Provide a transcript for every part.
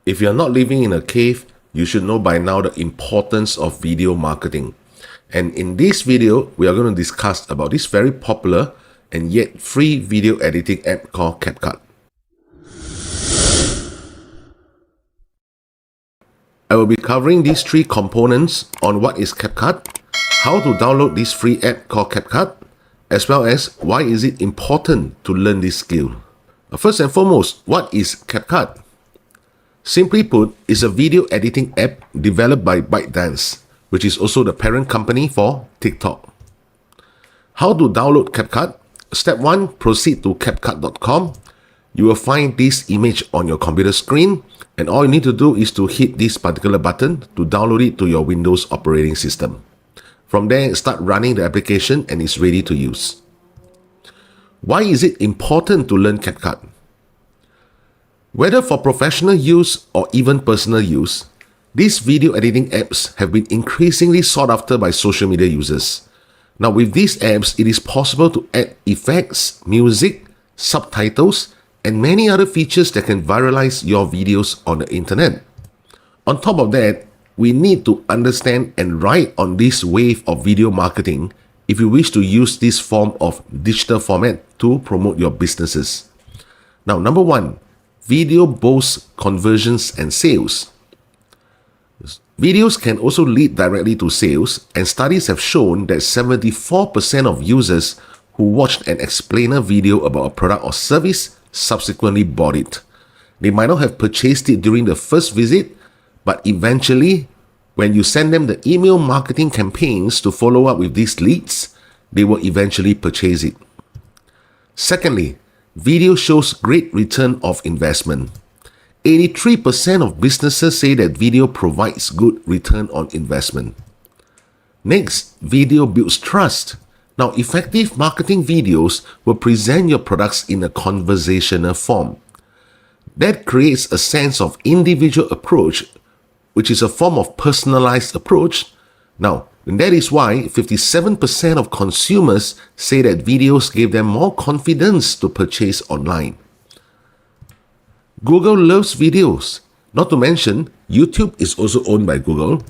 If you're not living in a cave, you should know by now the importance of video marketing. And in this video, we are going to discuss about this very popular and yet free video editing app called Capcut. I will be covering these three components on what is Capcut, how to download this free app called Capcut, as well as why is it important to learn this skill. First and foremost, what is Capcut? Simply put, it's a video editing app developed by ByteDance, which is also the parent company for TikTok. How to download Capcut? Step 1, proceed to capcut.com. You will find this image on your computer screen, and all you need to do is to hit this particular button to download it to your Windows operating system. From there, start running the application and it's ready to use. Why is it important to learn Capcut? Whether for professional use or even personal use, these video editing apps have been increasingly sought after by social media users. Now with these apps, it is possible to add effects, music, subtitles, and many other features that can viralize your videos on the internet. On top of that, we need to understand and ride on this wave of video marketing if you wish to use this form of digital format to promote your businesses. Now, number 1, video boosts conversions and sales. Videos can also lead directly to sales, and studies have shown that 74% of users who watched an explainer video about a product or service subsequently bought it. They might not have purchased it during the first visit, but eventually, when you send them the email marketing campaigns to follow up with these leads, they will eventually purchase it. Secondly, video shows great return of investment. 83% of businesses say that video provides good return on investment. Next, video builds trust. Now, effective marketing videos will present your products in a conversational form. That creates a sense of individual approach, which is a form of personalized approach. Now, and that is why 57% of consumers say that videos gave them more confidence to purchase online. Google loves videos. Not to mention, YouTube is also owned by Google.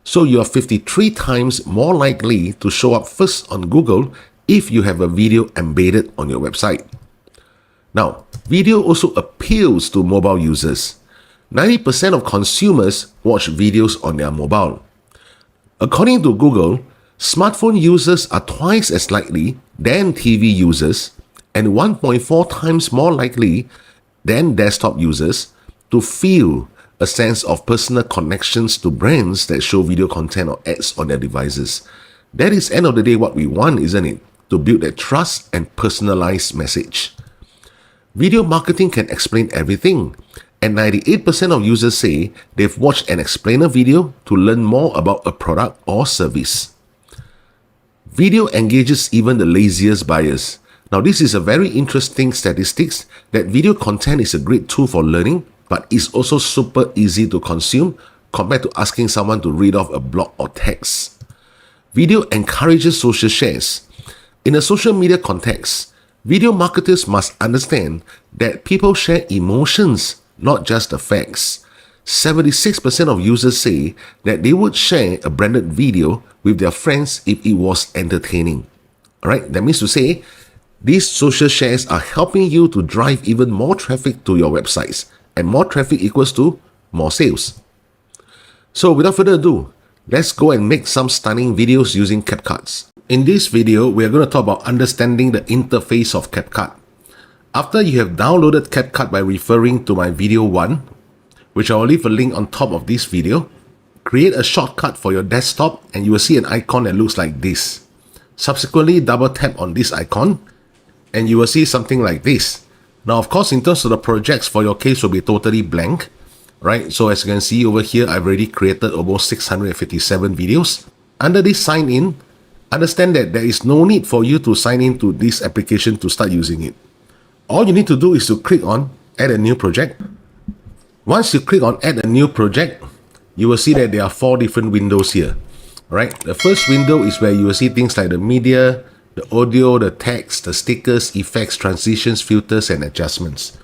So you are 53 times more likely to show up first on Google if you have a video embedded on your website. Now, video also appeals to mobile users. 90% of consumers watch videos on their mobile. According to Google, smartphone users are twice as likely than TV users and 1.4 times more likely than desktop users to feel a sense of personal connections to brands that show video content or ads on their devices. That is, end of the day, what we want, isn't it? To build that trust and personalized message. Video marketing can explain everything, and 98% of users say they've watched an explainer video to learn more about a product or service. Video engages even the laziest buyers. Now, this is a very interesting statistics that video content is a great tool for learning, but it's also super easy to consume compared to asking someone to read off a blog or text. Video encourages social shares. In a social media context, video marketers must understand that people share emotions, not just the facts. 76% of users say that they would share a branded video with their friends if it was entertaining. Alright, that means to say, these social shares are helping you to drive even more traffic to your websites, and more traffic equals to more sales. So without further ado, let's go and make some stunning videos using CapCuts. In this video, we are going to talk about understanding the interface of CapCut. After you have downloaded CapCut by referring to my video 1, which I will leave a link on top of this video, create a shortcut for your desktop and you will see an icon that looks like this. Subsequently, double tap on this icon and you will see something like this. Now, of course, in terms of the projects for your case will be totally blank, right? So as you can see over here, I've already created almost 657 videos. Under this sign in, understand that there is no need for you to sign in to this application to start using it. All you need to do is to click on add a new project. Once you click on add a new project, you will see that there are 4 different windows here. Right? The first window is where you will see things like the media, the audio, the text, the stickers, effects, transitions, filters, and adjustments.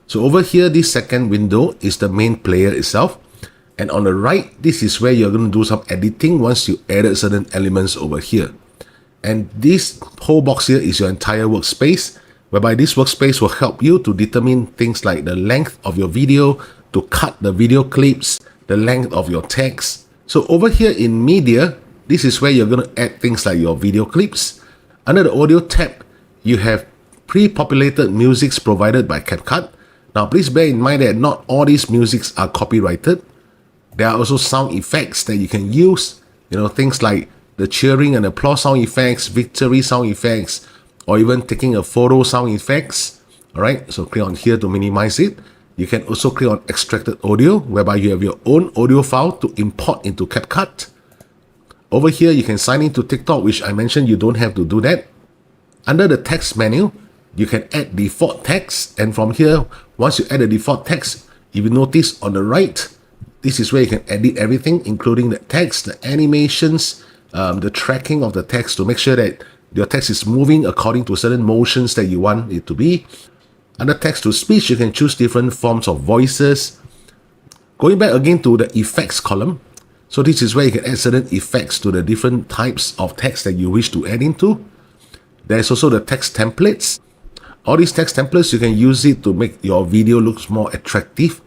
So over here, this second window is the main player itself. And on the right, this is where you're going to do some editing once you added certain elements over here. And this whole box here is your entire workspace, whereby this workspace will help you to determine things like the length of your video, to cut the video clips, the length of your text. So over here in media, this is where you're going to add things like your video clips. Under the audio tab, you have pre-populated musics provided by Capcut. Now please bear in mind that not all these musics are copyrighted. There are also sound effects that you can use, things like the cheering and applause sound effects, victory sound effects, or even taking a photo sound effects. Alright, so click on here to minimize it. You can also click on extracted audio, whereby you have your own audio file to import into Capcut. Over here, you can sign into TikTok, which I mentioned you don't have to do that. Under the text menu, you can add default text. And from here, once you add the default text, if you notice on the right, this is where you can edit everything, including the text, the animations, the tracking of the text to make sure that your text is moving according to certain motions that you want it to be. Under text to speech, you can choose different forms of voices. Going back again to the effects column. So this is where you can add certain effects to the different types of text that you wish to add into. There's also the text templates. All these text templates, you can use it to make your video look more attractive.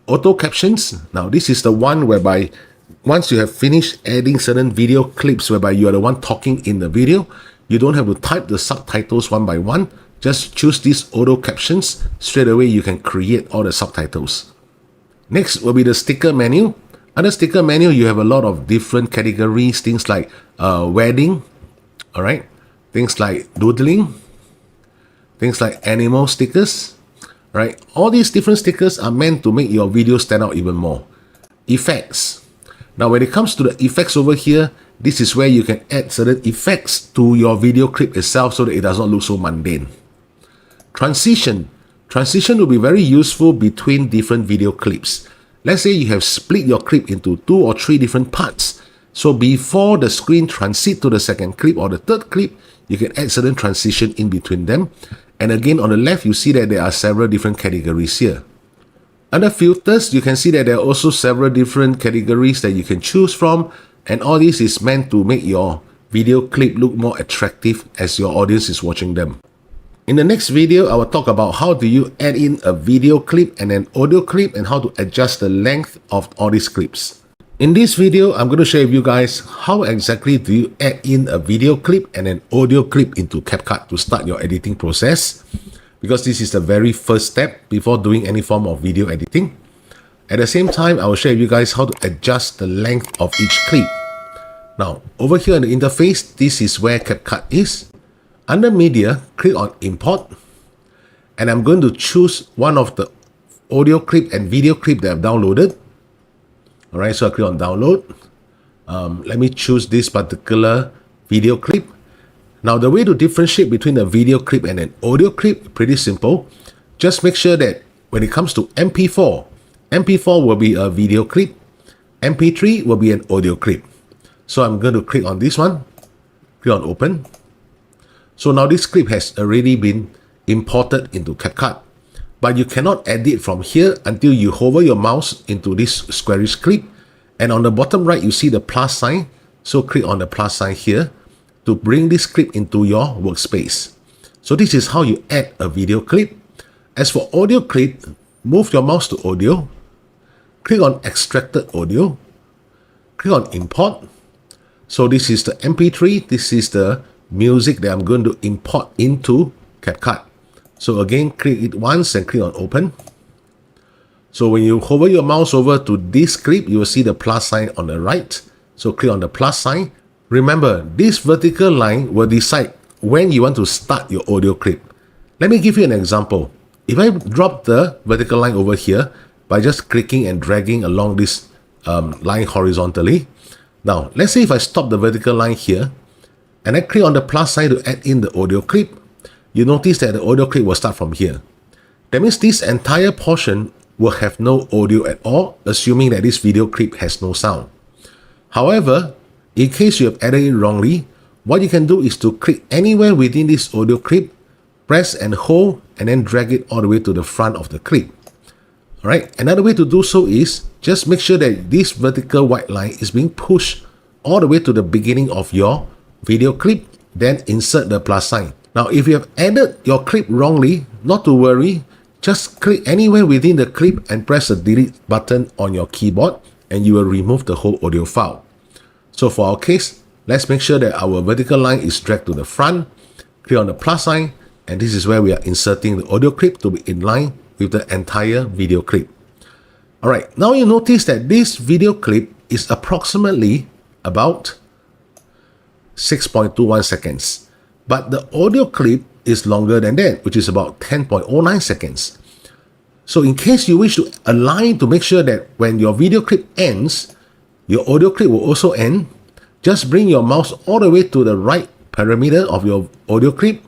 Auto captions. Now this is the one whereby once you have finished adding certain video clips whereby you are the one talking in the video, you don't have to type the subtitles one by one. Just choose these auto captions. Straight away you can create all the subtitles. Next will be the sticker menu. Under sticker menu, you have a lot of different categories, things like wedding, alright, things like doodling, things like animal stickers, right? All these different stickers are meant to make your video stand out even more. Effects. Now when it comes to the effects over here, this is where you can add certain effects to your video clip itself so that it does not look so mundane. Transition. Transition will be very useful between different video clips. Let's say you have split your clip into 2 or 3 different parts. So before the screen transit to the second clip or the third clip, you can add certain transition in between them. And again, on the left, you see that there are several different categories here. Under filters, you can see that there are also several different categories that you can choose from. And all this is meant to make your video clip look more attractive as your audience is watching them. In the next video, I will talk about how do you add in a video clip and an audio clip and how to adjust the length of all these clips. In this video, I'm going to share with you guys how exactly do you add in a video clip and an audio clip into Capcut to start your editing process, because this is the very first step before doing any form of video editing. At the same time, I will share with you guys how to adjust the length of each clip. Now, over here in the interface, this is where Capcut is. Under media, click on import, and I'm going to choose one of the audio clip and video clip that I've downloaded. Alright, so I click on download. Let me choose this particular video clip. Now the way to differentiate between a video clip and an audio clip, pretty simple. Just make sure that when it comes to MP4, MP4 will be a video clip, MP3 will be an audio clip. So I'm going to click on this one, click on open. So now this clip has already been imported into Capcut, but you cannot edit from here until you hover your mouse into this squarish clip, and on the bottom right you see the plus sign. So click on the plus sign here to bring this clip into your workspace. So this is how you add a video clip. As for audio clip, move your mouse to audio, click on extracted audio, click on import. So this is the MP3, this is the music that I'm going to import into Capcut. So again, click it once and click on open. So when you hover your mouse over to this clip, you will see the plus sign on the right. So click on the plus sign. Remember, this vertical line will decide when you want to start your audio clip. Let me give you an example. If I drop the vertical line over here by just clicking and dragging along this line horizontally. Now, let's say if I stop the vertical line here, and I click on the plus sign to add in the audio clip, you notice that the audio clip will start from here. That means this entire portion will have no audio at all, assuming that this video clip has no sound. However, in case you have added it wrongly, what you can do is to click anywhere within this audio clip, press and hold and then drag it all the way to the front of the clip. All right, another way to do so is just make sure that this vertical white line is being pushed all the way to the beginning of your video clip, then insert the plus sign. Now, if you have added your clip wrongly, not to worry, just click anywhere within the clip and press the delete button on your keyboard and you will remove the whole audio file. So for our case, let's make sure that our vertical line is dragged to the front, click on the plus sign, and this is where we are inserting the audio clip to be in line with the entire video clip. Alright, now you notice that this video clip is approximately about 6.21 seconds. But the audio clip is longer than that, which is about 10.09 seconds. So in case you wish to align to make sure that when your video clip ends, your audio clip will also end, just bring your mouse all the way to the right parameter of your audio clip,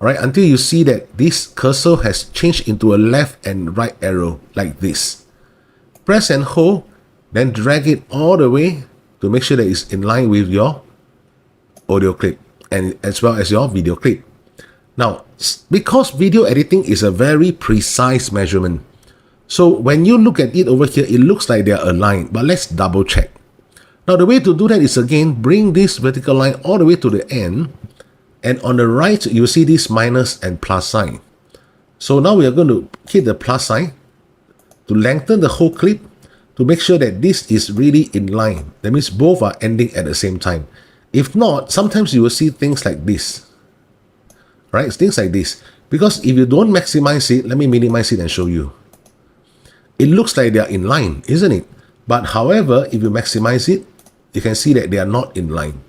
right, until you see that this cursor has changed into a left and right arrow like this. Press and hold, then drag it all the way to make sure that it's in line with your audio clip and as well as your video clip. Now, because video editing is a very precise measurement, so when you look at it over here, it looks like they are aligned, but let's double check. Now, the way to do that is again, bring this vertical line all the way to the end, and on the right, you see this minus and plus sign. So now we are going to hit the plus sign to lengthen the whole clip to make sure that this is really in line. That means both are ending at the same time. If not, sometimes you will see things like this, right? Things like this. Because if you don't maximize it, let me minimize it and show you. It looks like they are in line, isn't it? But however, if you maximize it, you can see that they are not in line.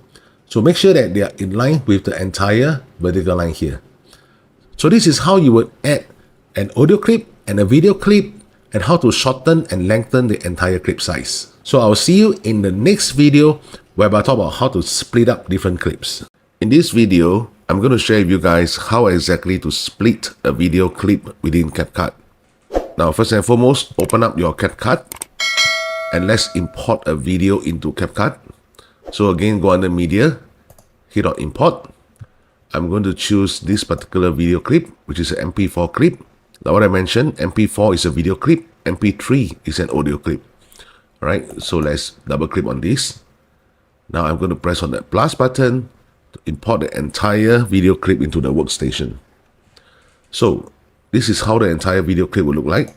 So make sure that they are in line with the entire vertical line here. So this is how you would add an audio clip and a video clip and how to shorten and lengthen the entire clip size. So I'll see you in the next video where I talk about how to split up different clips. In this video, I'm going to share with you guys how exactly to split a video clip within Capcut. Now, first and foremost, open up your Capcut and let's import a video into Capcut. So again, go under Media, hit on Import. I'm going to choose this particular video clip, which is an MP4 clip. Now, what I mentioned, MP4 is a video clip, MP3 is an audio clip. Alright, so let's double click on this. Now I'm going to press on that plus button to import the entire video clip into the workstation. So this is how the entire video clip will look like.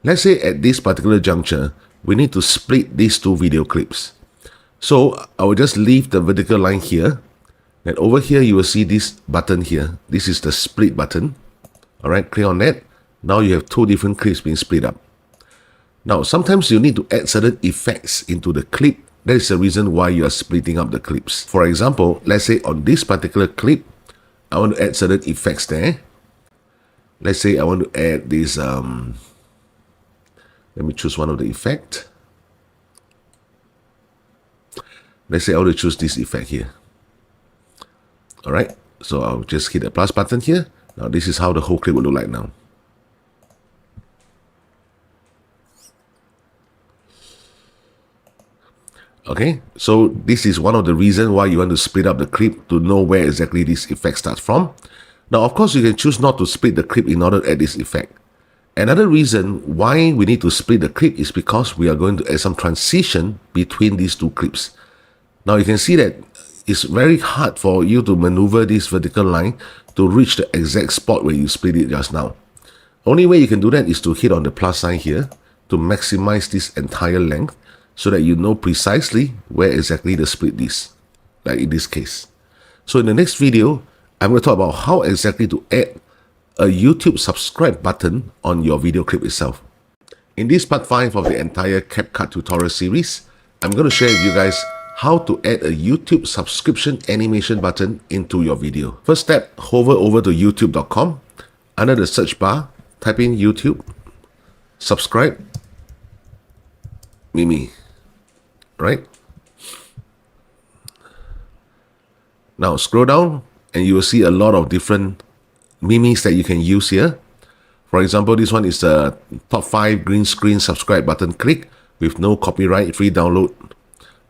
Let's say at this particular juncture, we need to split these two video clips. So I will just leave the vertical line here. And over here, you will see this button here. This is the split button. All right, click on that. Now you have two different clips being split up. Now, sometimes you need to add certain effects into the clip. That is the reason why you are splitting up the clips. For example, let's say on this particular clip, I want to add certain effects there. Let's say I want to add this, let me choose one of the effect. Let's say I want to choose this effect here. All right, so I'll just hit the plus button here. Now this is how the whole clip will look like now. Okay, so this is one of the reasons why you want to split up the clip to know where exactly this effect starts from. Now, of course, you can choose not to split the clip in order to add this effect. Another reason why we need to split the clip is because we are going to add some transition between these two clips. Now, you can see that it's very hard for you to maneuver this vertical line to reach the exact spot where you split it just now. Only way you can do that is to hit on the plus sign here to maximize this entire length so that you know precisely where exactly the split is, like in this case. So in the next video, I'm going to talk about how exactly to add a YouTube subscribe button on your video clip itself. In this part 5 of the entire Capcut tutorial series, I'm going to share with you guys how to add a YouTube subscription animation button into your video. First step, hover over to youtube.com. Under the search bar, type in YouTube, subscribe, Mimi, right? Now scroll down and you will see a lot of different Mimis that you can use here. For example, this one is the top 5 green screen subscribe button click with no copyright, free download,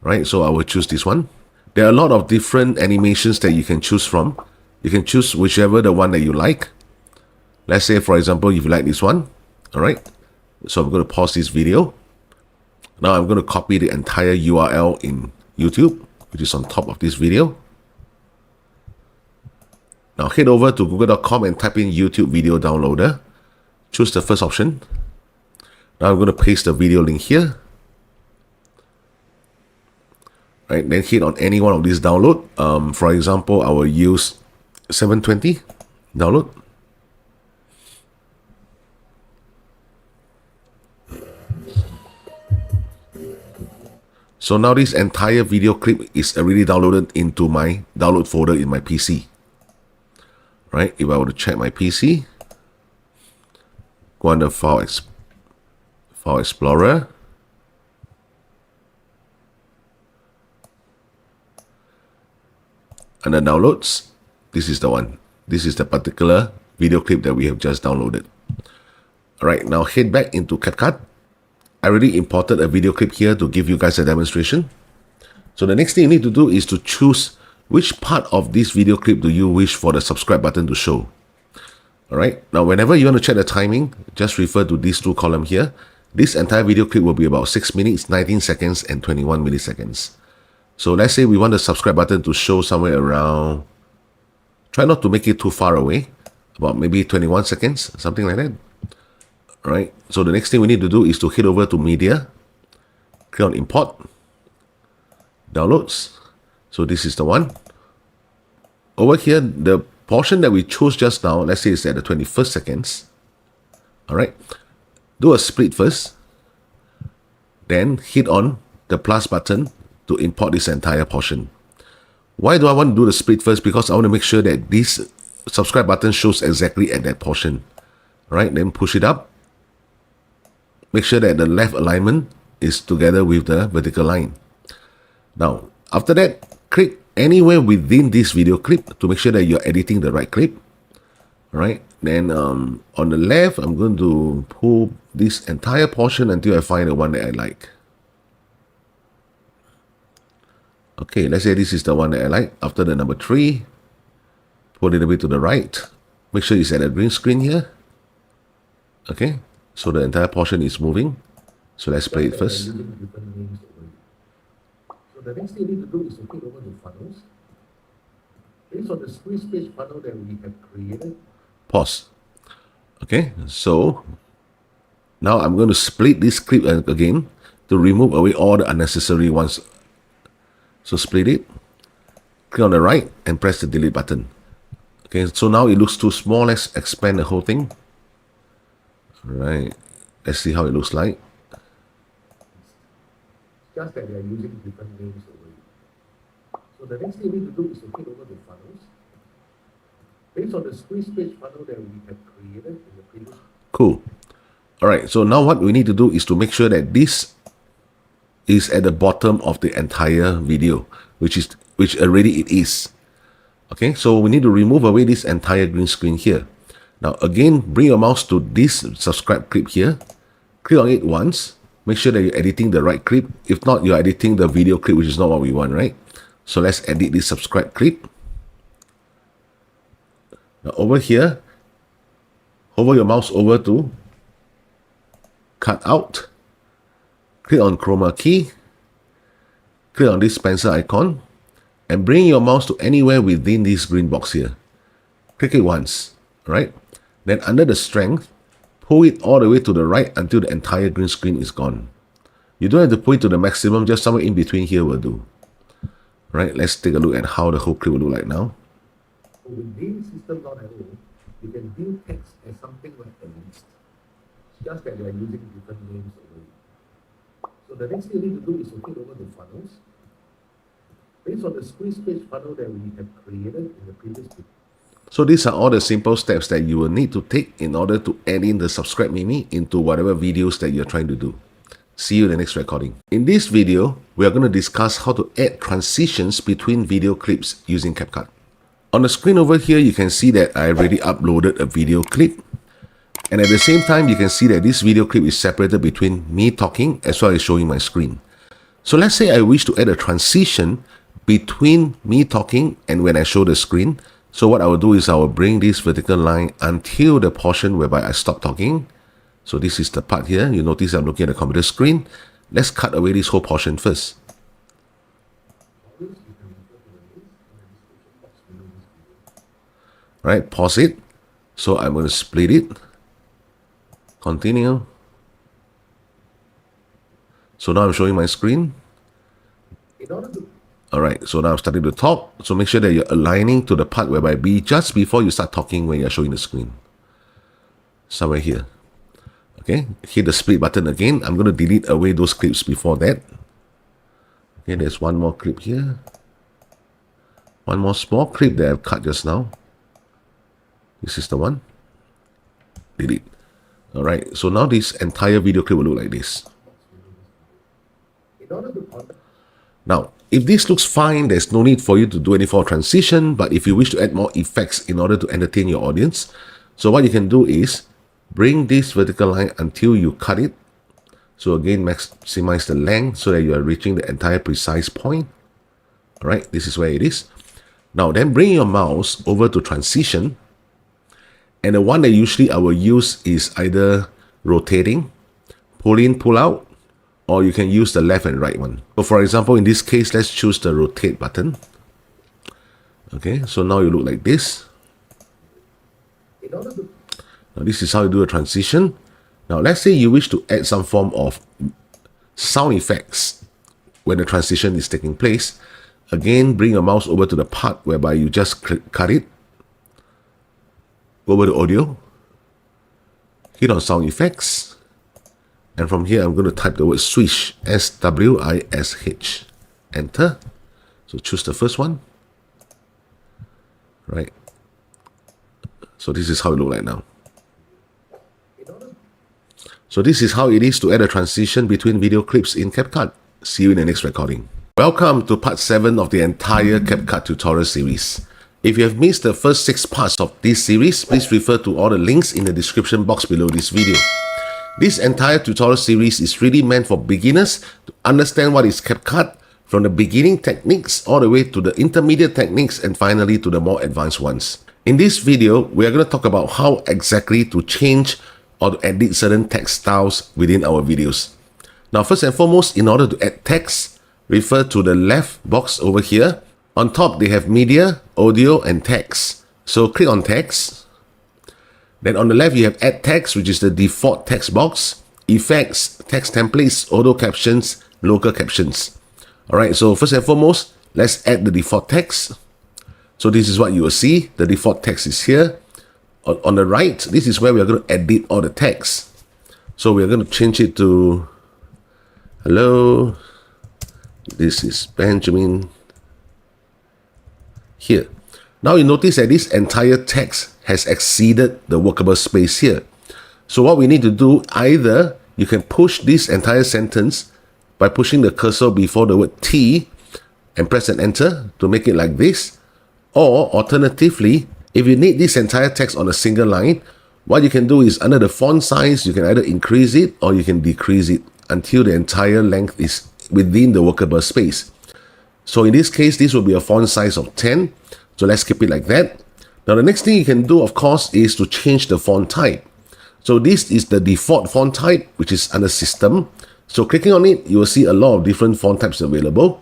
right? So I will choose this one. There are a lot of different animations that you can choose from. You can choose whichever the one that you like. Let's say, for example, if you like this one, all right? So I'm going to pause this video. Now I'm going to copy the entire URL in YouTube, which is on top of this video. Now head over to google.com and type in YouTube video downloader. Choose the first option. Now I'm going to paste the video link here. Right, then hit on any one of these download. For example, I will use 720 download. So now this entire video clip is already downloaded into my download folder in my PC. Right, if I were to check my PC, go under File Explorer. Under Downloads, this is the one. This is the particular video clip that we have just downloaded. Alright, now head back into Capcut. I already imported a video clip here to give you guys a demonstration. So the next thing you need to do is to choose which part of this video clip do you wish for the subscribe button to show. Alright, now whenever you want to check the timing, just refer to these two columns here. This entire video clip will be about 6 minutes, 19 seconds, and 21 milliseconds. So let's say we want the subscribe button to show somewhere around, try not to make it too far away, about maybe 21 seconds, something like that. Alright, so the next thing we need to do is to head over to Media, click on Import, Downloads. So this is the one. Over here, the portion that we chose just now, let's say it's at the 21st seconds. Alright, do a split first, then hit on the plus button to import this entire portion. Why do I want to do the split first? Because I want to make sure that this subscribe button shows exactly at that portion. Alright, then push it up. Make sure that the left alignment is together with the vertical line. Now, after that, click anywhere within this video clip to make sure that you're editing the right clip. Alright, then on the left, I'm going to pull this entire portion until I find the one that I like. Okay, let's say this is the one that I like. After the number 3, pull it a bit to the right. Make sure it's at a green screen here. Okay, so the entire portion is moving. So let's play it first. So the next thing you need to do is to click over to funnels. Based on the squeeze page funnel that we have created. Pause. Okay, so now I'm going to split this clip again to remove away all the unnecessary ones. So split it, click on the right and press the delete button. Okay, so now it looks too small. Let's expand the whole thing. Alright, let's see how it looks like. Just that they are using different names already. So the next thing you need to do is to click over the funnels. Based on the squeeze page funnel that we have created in the previous. Cool. Alright, so now what we need to do is to make sure that this is at the bottom of the entire video, which already it is. Okay, so we need to remove away this entire green screen here. Now again, bring your mouse to this subscribe clip here. Click on it once. Make sure that you're editing the right clip. If not, you're editing the video clip, which is not what we want, right? So let's edit this subscribe clip. Now over here, hover your mouse over to cut out. Click on chroma key. Click on this pencil icon. And bring your mouse to anywhere within this green box here. Click it once, right? Then under the strength, pull it all the way to the right until the entire green screen is gone. You don't have to pull it to the maximum, just somewhere in between here will do. Right, let's take a look at how the whole clip will look like now. Within system.io, you can view text as something like a list. It's just that they are using different names already. So the next thing you need to do is to click over the funnels. Based on the squeeze page funnel that we have created in the previous video. So these are all the simple steps that you will need to take in order to add in the subscribe meme into whatever videos that you're trying to do. See you in the next recording. In this video, we are going to discuss how to add transitions between video clips using Capcut. On the screen over here, you can see that I already uploaded a video clip. And at the same time, you can see that this video clip is separated between me talking as well as showing my screen. So let's say I wish to add a transition between me talking and when I show the screen. So what I will do is I will bring this vertical line until the portion whereby I stop talking. So this is the part here. You notice I'm looking at the computer screen. Let's cut away this whole portion first. Right, pause it. So I'm going to split it. Continue. So now I'm showing my screen. Alright, so now I'm starting to talk. So make sure that you're aligning to the part whereby be just before you start talking when you're showing the screen. Somewhere here. Okay, hit the split button again. I'm going to delete away those clips before that. Okay, there's one more clip here. One more small clip that I've cut just now. This is the one. Delete. Alright, so now this entire video clip will look like this. Now, if this looks fine, there's no need for you to do any for transition, but if you wish to add more effects in order to entertain your audience, so what you can do is bring this vertical line until you cut it. So again, maximize the length so that you are reaching the entire precise point. Alright, this is where it is. Now then bring your mouse over to transition. And the one that usually I will use is either rotating, pull in, pull out, or you can use the left and right one. So for example, in this case, let's choose the rotate button. Okay, so now you look like this. Now this is how you do a transition. Now let's say you wish to add some form of sound effects when the transition is taking place. Again, bring your mouse over to the part whereby you just cut it. Go over to audio. Hit on sound effects. And from here, I'm going to type the word swish. S-W-I-S-H. Enter. So choose the first one. Right. So this is how it looks like now. So this is how it is to add a transition between video clips in Capcut. See you in the next recording. Welcome to part 7 of the entire Capcut tutorial series. If you have missed the first 6 parts of this series, please refer to all the links in the description box below this video. This entire tutorial series is really meant for beginners to understand what is Capcut, from the beginning techniques all the way to the intermediate techniques and finally to the more advanced ones. In this video, we are going to talk about how exactly to change or to edit certain text styles within our videos. Now, first and foremost, in order to add text, refer to the left box over here. On top, they have media, audio, and text. So click on text. Then on the left, you have add text, which is the default text box, effects, text templates, auto captions, local captions. All right, so first and foremost, let's add the default text. So this is what you will see. The default text is here. On the right, this is where we are going to edit all the text. So we are going to change it to, hello, this is Benjamin. Here. Now you notice that this entire text has exceeded the workable space here. So what we need to do, either you can push this entire sentence by pushing the cursor before the word T and press an enter to make it like this. Or alternatively, if you need this entire text on a single line, what you can do is under the font size, you can either increase it or you can decrease it until the entire length is within the workable space. So in this case, this will be a font size of 10. So let's keep it like that. Now the next thing you can do, of course, is to change the font type. So this is the default font type, which is under system. So clicking on it, you will see a lot of different font types available.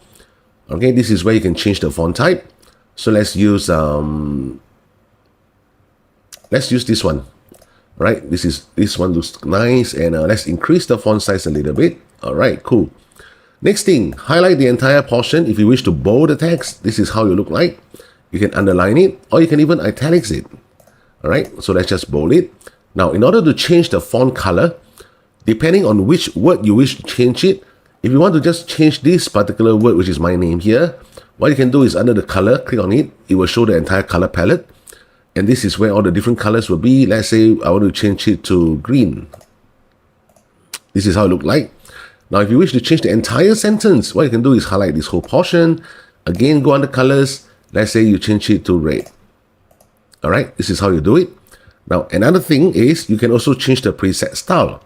Okay, this is where you can change the font type. So let's use this one. Right, this one looks nice, and let's increase the font size a little bit. All right, cool. Next thing, highlight the entire portion. If you wish to bold the text, this is how you look like. You can underline it, or you can even italics it. All right, so let's just bold it. Now, in order to change the font color, depending on which word you wish to change it, if you want to just change this particular word, which is my name here, what you can do is under the color, click on it. It will show the entire color palette. And this is where all the different colors will be. Let's say I want to change it to green. This is how it looks like. Now, if you wish to change the entire sentence, what you can do is highlight this whole portion. Again, go under colors. Let's say you change it to red. All right, this is how you do it. Now, another thing is you can also change the preset style.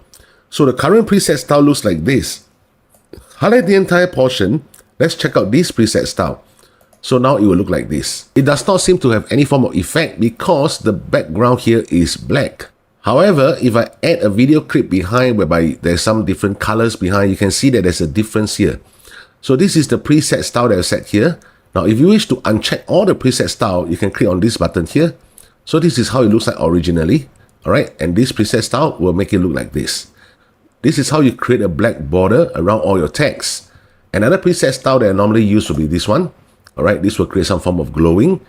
So the current preset style looks like this. Highlight the entire portion. Let's check out this preset style. So now it will look like this. It does not seem to have any form of effect because the background here is black. However, if I add a video clip behind whereby there's some different colors behind, you can see that there's a difference here. So this is the preset style that I set here. Now, if you wish to uncheck all the preset style, you can click on this button here. So this is how it looks like originally. All right, and this preset style will make it look like this. This is how you create a black border around all your text. Another preset style that I normally use will be this one. All right, this will create some form of glowing.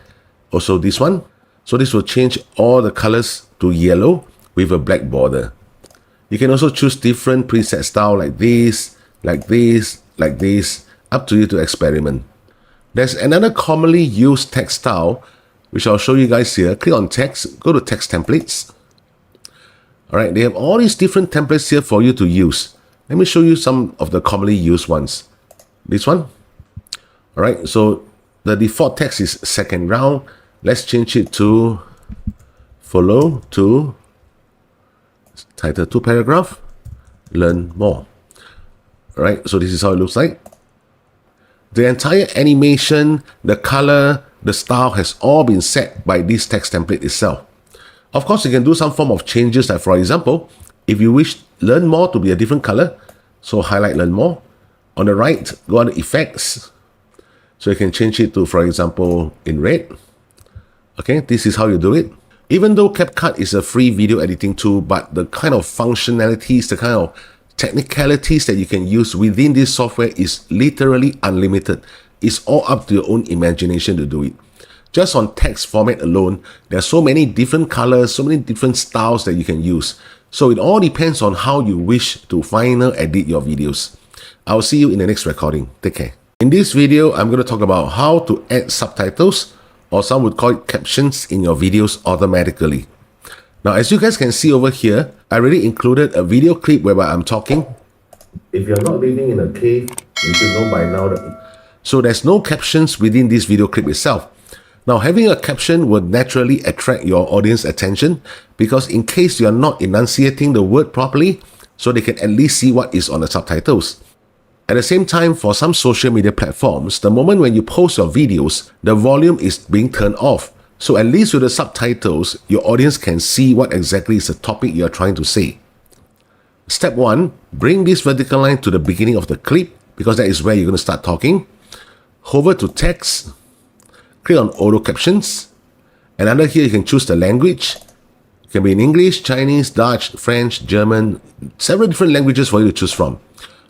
Also this one. So this will change all the colors to yellow with a black border. You can also choose different preset style like this, like this, like this. Up to you to experiment. There's another commonly used text style, which I'll show you guys here. Click on text, go to text templates. All right, they have all these different templates here for you to use. Let me show you some of the commonly used ones. This one. All right, so the default text is second round. Let's change it to follow to title to paragraph, learn more. All right, so this is how it looks like. The entire animation, the color, the style has all been set by this text template itself. Of course, you can do some form of changes, like for example, if you wish learn more to be a different color, so highlight learn more. On the right, go on to effects. So you can change it to, for example, in red. Okay, this is how you do it. Even though Capcut is a free video editing tool, but the kind of functionalities, the kind of technicalities that you can use within this software is literally unlimited. It's all up to your own imagination to do it. Just on text format alone, there are so many different colors, so many different styles that you can use. So it all depends on how you wish to final edit your videos. I'll see you in the next recording. Take care. In this video, I'm going to talk about how to add subtitles, or some would call it captions, in your videos automatically. Now, as you guys can see over here, I already included a video clip whereby I'm talking. If you're not living in a cave, you should know by now that... So there's no captions within this video clip itself. Now, having a caption would naturally attract your audience attention because in case you're not enunciating the word properly, so they can at least see what is on the subtitles. At the same time, for some social media platforms, the moment when you post your videos, the volume is being turned off. So at least with the subtitles, your audience can see what exactly is the topic you're trying to say. Step 1, bring this vertical line to the beginning of the clip because that is where you're going to start talking. Hover to text, click on auto captions, and under here you can choose the language. It can be in English, Chinese, Dutch, French, German, several different languages for you to choose from.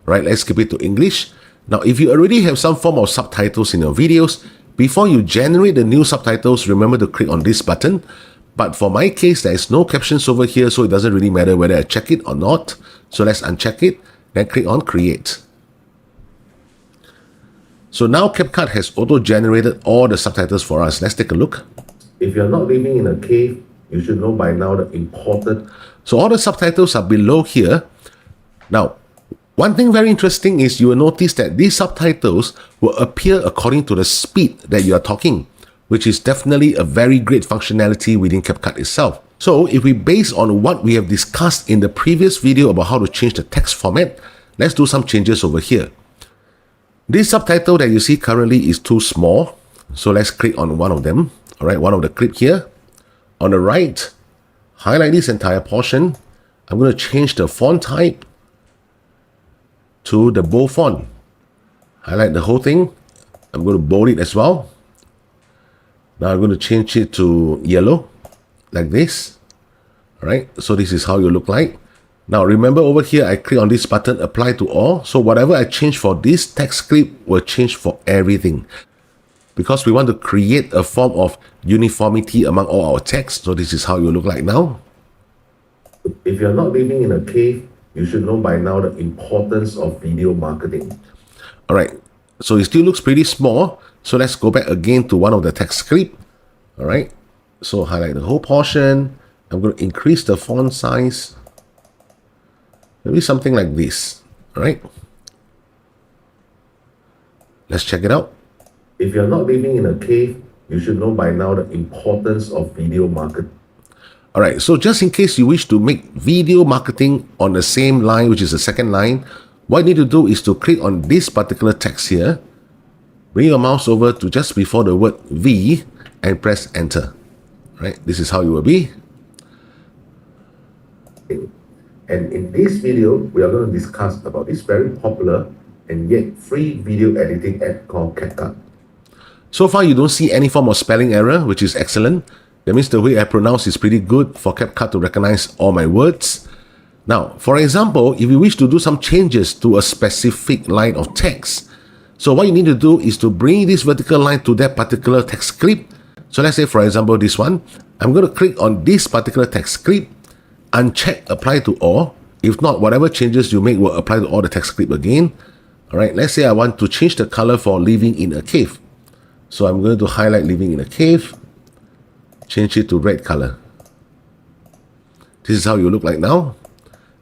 Right, let's keep it to English. Now, if you already have some form of subtitles in your videos, before you generate the new subtitles, remember to click on this button. But for my case, there is no captions over here, so it doesn't really matter whether I check it or not. So let's uncheck it, then click on Create. So now Capcut has auto-generated all the subtitles for us. Let's take a look. If you're not living in a cave, you should know by now the important... So all the subtitles are below here. Now, one thing very interesting is you will notice that these subtitles will appear according to the speed that you are talking, which is definitely a very great functionality within Capcut itself. So if we base on what we have discussed in the previous video about how to change the text format, let's do some changes over here. This subtitle that you see currently is too small, so let's click on one of them. All right, one of the clip here. On the right, highlight this entire portion. I'm going to change the font type to the bold font. Highlight the whole thing. I'm going to bold it as well. Now I'm going to change it to yellow, like this. All right, so this is how you look like. Now remember over here, I click on this button, apply to all. So whatever I change for this text clip will change for everything. Because we want to create a form of uniformity among all our text. So this is how you look like now. If you're not living in a cave, you should know by now the importance of video marketing. All right, so it still looks pretty small. So let's go back again to one of the text clip. All right, so highlight the whole portion. I'm going to increase the font size. Maybe something like this. All right, let's check it out. If you're not living in a cave, you should know by now the importance of video marketing. All right, so just in case you wish to make video marketing on the same line, which is the second line, what you need to do is to click on this particular text here, bring your mouse over to just before the word V and press enter. Right? This is how it will be. And in this video, we are going to discuss about this very popular and yet free video editing app called Capcut. So far, you don't see any form of spelling error, which is excellent. That means the way I pronounce is pretty good for Capcut to recognize all my words. Now, for example, if you wish to do some changes to a specific line of text, so what you need to do is to bring this vertical line to that particular text clip. So let's say, for example, this one. I'm going to click on this particular text clip, uncheck apply to all. If not, whatever changes you make will apply to all the text clip again. All right, let's say I want to change the color for living in a cave. So I'm going to highlight living in a cave, change it to red color. This is how you look like now.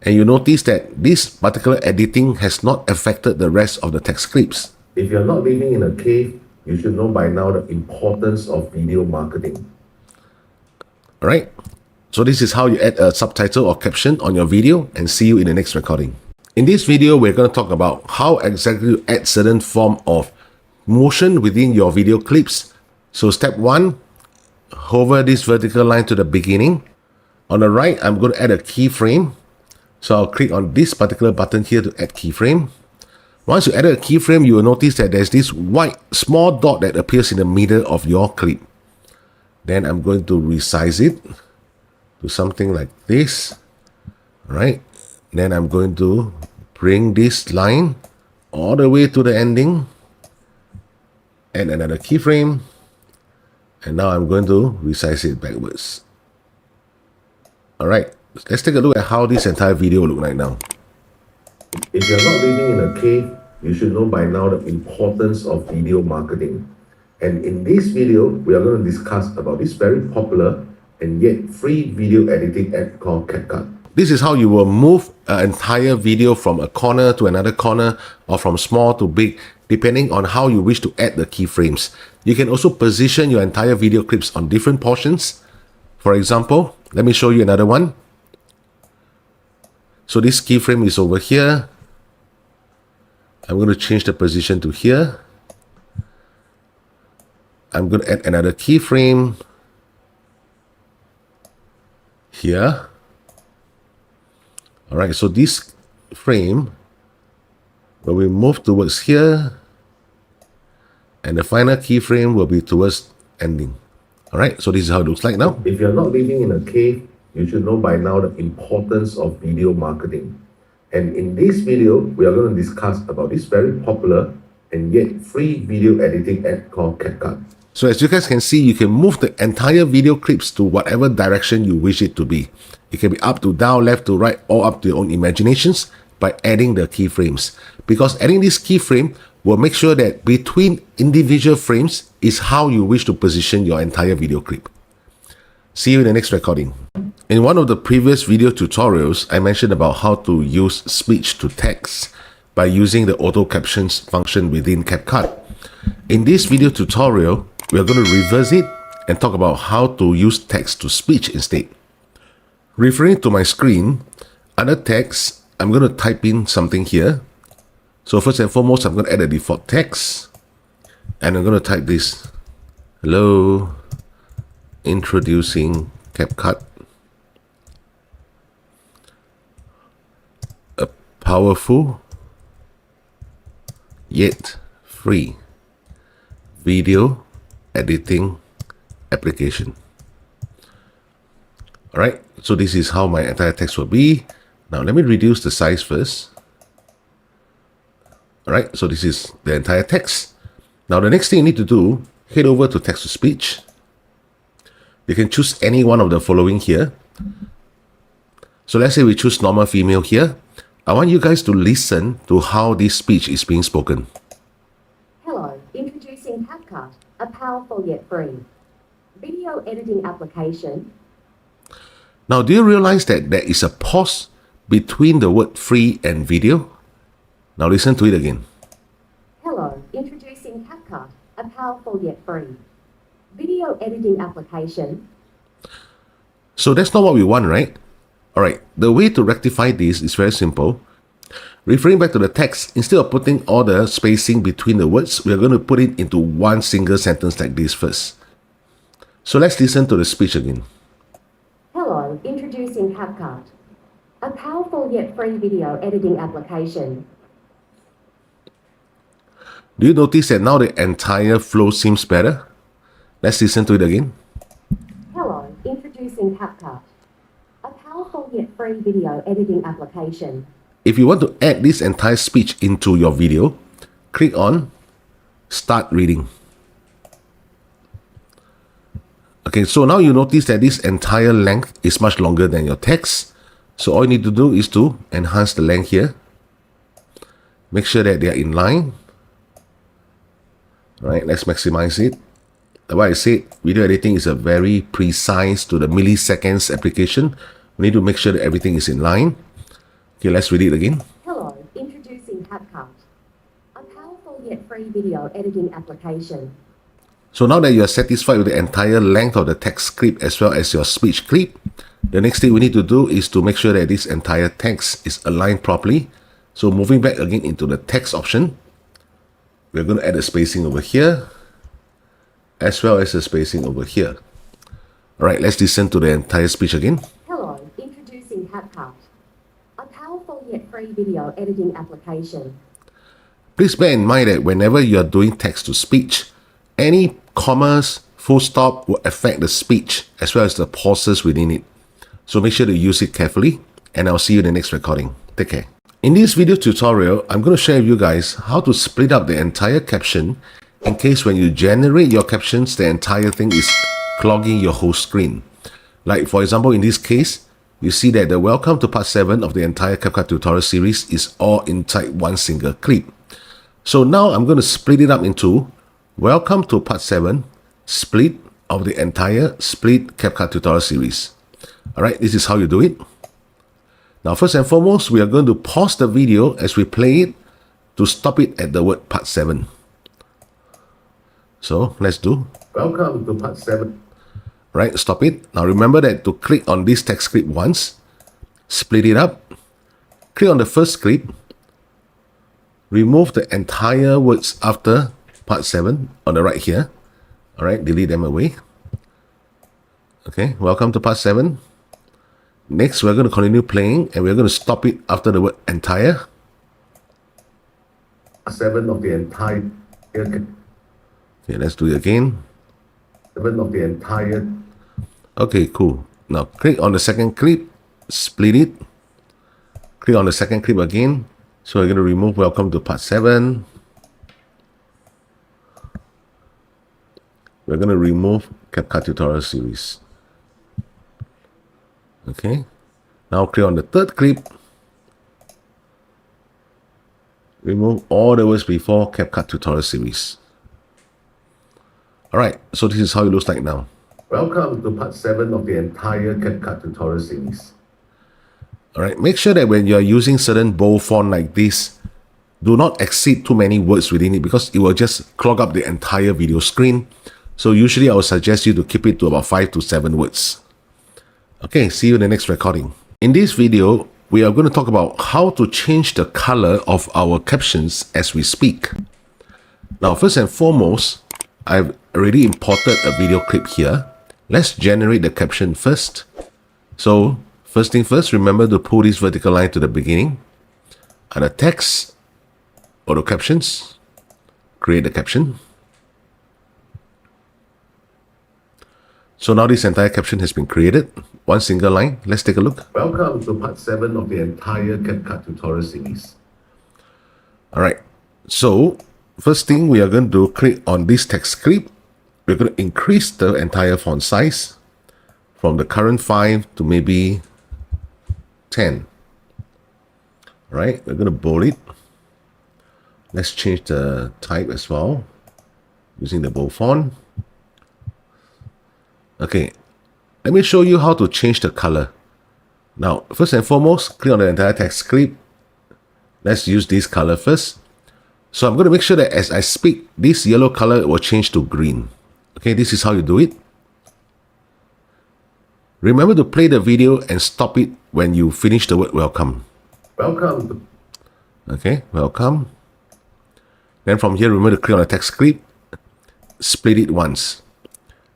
And you notice that this particular editing has not affected the rest of the text clips. If you're not living in a cave, you should know by now the importance of video marketing. All right. So this is how you add a subtitle or caption on your video, and see you in the next recording. In this video, we're going to talk about how exactly to add certain form of motion within your video clips. So step 1, hover this vertical line to the beginning. On the right, I'm going to add a keyframe. So I'll click on this particular button here to add keyframe. Once you add a keyframe, you will notice that there's this white small dot that appears in the middle of your clip. Then I'm going to resize it to something like this. All right. Then I'm going to bring this line all the way to the ending. Add another keyframe. And now I'm going to resize it backwards. All right. Let's take a look at how this entire video will look like now. If you're not living in a cave, you should know by now the importance of video marketing. And in this video, we are going to discuss about this very popular and yet free video editing app called Capcut. This is how you will move an entire video from a corner to another corner, or from small to big, depending on how you wish to add the keyframes. You can also position your entire video clips on different portions. For example, let me show you another one. So this keyframe is over here. I'm going to change the position to here. I'm going to add another keyframe here. All right, so this frame will be moved towards here, and the final keyframe will be towards ending. All right, so this is how it looks like now. If you're not living in a cave, you should know by now the importance of video marketing. And in this video, we are going to discuss about this very popular and yet free video editing app called Capcut. So as you guys can see, you can move the entire video clips to whatever direction you wish it to be. It can be up to down, left to right, or up to your own imaginations by adding the keyframes. Because adding this keyframe will make sure that between individual frames is how you wish to position your entire video clip. See you in the next recording. In one of the previous video tutorials, I mentioned about how to use speech to text by using the auto captions function within Capcut. In this video tutorial, we are going to reverse it and talk about how to use text to speech instead. Referring to my screen, under text, I'm going to type in something here. So first and foremost, I'm going to add a default text, and I'm going to type this: hello, introducing Capcut, a powerful yet free video editing application. All right, so this is how my entire text will be. Now let me reduce the size first. All right, so this is the entire text. Now the next thing you need to do, head over to text to speech. You can choose any one of the following here. So let's say we choose normal female here. I want you guys to listen to how this speech is being spoken. Hello, introducing Capcut, a powerful yet free video editing application. Now, do you realize that there is a pause between the word free and video? Now listen to it again. Hello, introducing Capcut, a powerful yet free video editing application. So that's not what we want, right? All right, the way to rectify this is very simple. Referring back to the text, instead of putting all the spacing between the words, we are going to put it into one single sentence like this first. So let's listen to the speech again. Hello, introducing Capcut, a powerful yet free video editing application. Do you notice that now the entire flow seems better? Let's listen to it again. Hello, introducing Capcut, a powerful yet free video editing application. If you want to add this entire speech into your video, click on Start Reading. Okay, so now you notice that this entire length is much longer than your text. So all you need to do is to enhance the length here. Make sure that they are in line. All right, let's maximize it. Like I said, video editing is a very precise to the milliseconds application. We need to make sure that everything is in line. Okay, let's read it again. Hello, introducing Capcut, a powerful yet free video editing application. So now that you are satisfied with the entire length of the text clip as well as your speech clip, the next thing we need to do is to make sure that this entire text is aligned properly. So moving back again into the text option, we're going to add a spacing over here as well as a spacing over here. All right, let's listen to the entire speech again. Hello, introducing Capcut, a powerful yet free video editing application. Please bear in mind that whenever you are doing text to speech, any commas, full stop will affect the speech as well as the pauses within it. So make sure to use it carefully, and I'll see you in the next recording. Take care. In this video tutorial, I'm going to share with you guys how to split up the entire caption in case when you generate your captions, the entire thing is clogging your whole screen. Like for example, in this case, you see that the welcome to part 7 of the entire Capcut tutorial series is all inside one single clip. So now I'm going to split it up into welcome to part 7, split of the entire split Capcut tutorial series. Alright, this is how you do it. Now first and foremost, we are going to pause the video as we play it to stop it at the word part 7. So let's do welcome to part 7. Right, stop it. Now remember that to click on this text clip once, split it up, click on the first clip, remove the entire words after part 7 on the right here. All right, delete them away. Okay, welcome to part 7. Next, we're going to continue playing and we're going to stop it after the word entire. 7 of the entire. Okay, let's do it again. 7 of the entire. Okay, cool. Now click on the second clip, split it. Click on the second clip again. So we're going to remove welcome to part 7. We're going to remove Capcut tutorial series. Okay. Now click on the third clip. Remove all the words before Capcut tutorial series. Alright, so this is how it looks like now. Welcome to part 7 of the entire Capcut tutorial series. Alright, make sure that when you are using certain bold font like this, do not exceed too many words within it because it will just clog up the entire video screen. So usually I would suggest you to keep it to about 5 to 7 words. Okay, see you in the next recording. In this video, we are going to talk about how to change the color of our captions as we speak. Now, first and foremost, I've already imported a video clip here. Let's generate the caption first. So, first thing first, remember to pull this vertical line to the beginning. Under text, auto captions, create the caption. So now this entire caption has been created. One single line. Let's take a look. Welcome to part 7 of the entire Capcut tutorial series. Alright, so first thing we are going to click on this text clip. We're going to increase the entire font size from the current 5 to maybe 10. Alright, we're going to bold it. Let's change the type as well using the bold font. Okay, let me show you how to change the color. Now, first and foremost, click on the entire text clip. Let's use this color first. So I'm going to make sure that as I speak, this yellow color will change to green. Okay, this is how you do it. Remember to play the video and stop it when you finish the word welcome. Welcome. Okay, welcome. Then from here, remember to click on the text clip, split it once.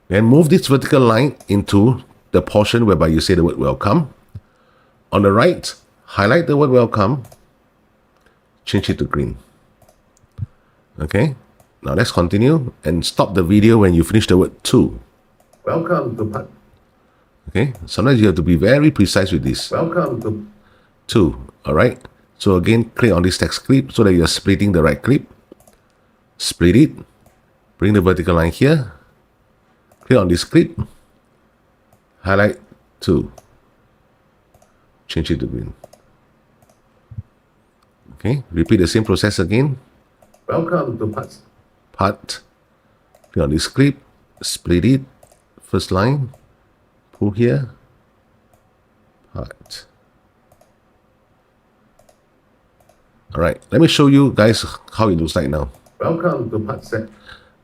Then move this vertical line into the portion whereby you say the word welcome. On the right, highlight the word welcome, change it to green. Okay, now let's continue and stop the video when you finish the word to. Welcome to Pat. Okay, sometimes you have to be very precise with this. Welcome to. All right. So again, click on this text clip so that you're splitting the right clip. Split it. Bring the vertical line here. Click on this clip. Highlight to. Change it to green. Okay, repeat the same process again. Welcome to Pat. Pat. Click on this clip. Split it. First line. Pull here. Pat. Alright, let me show you guys how it looks like now. Welcome to Pat set.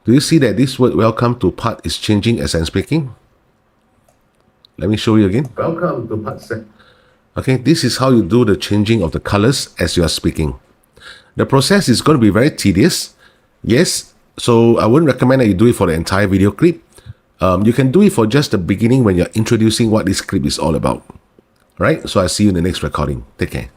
Do you see that this word welcome to Pat is changing as I'm speaking? Let me show you again. Welcome to Pat set. Okay, this is how you do the changing of the colors as you are speaking. The process is going to be very tedious. Yes, so I wouldn't recommend that you do it for the entire video clip. You can do it for just the beginning when you're introducing what this clip is all about. Alright, so I'll see you in the next recording. Take care.